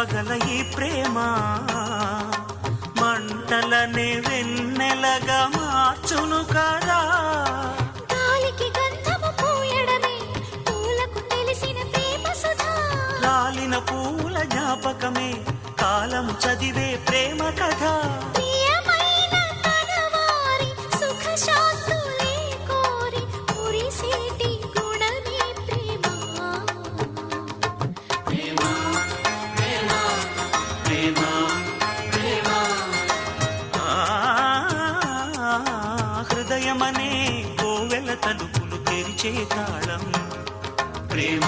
చెప్పగల ఈ ప్రేమ మంటలనే వెన్నెలగా మార్చును కదా. గాలికి గంధము పూయడమే పూలకు తెలిసిన ప్రేమ సుధా. రాలిన పూల జ్ఞాపకమే కాలము చదివే ప్రేమ కథ. ప్రియమైన కనవారి సుఖ శాంతులే కోరి మురిసేటి గుణమే ప్రేమ. ప్రేమ ప్రేమ ప్రేమ ప్రేమ హృదయమనే కోవెల తలుపులు తెరిచే తాళం ప్రేమ.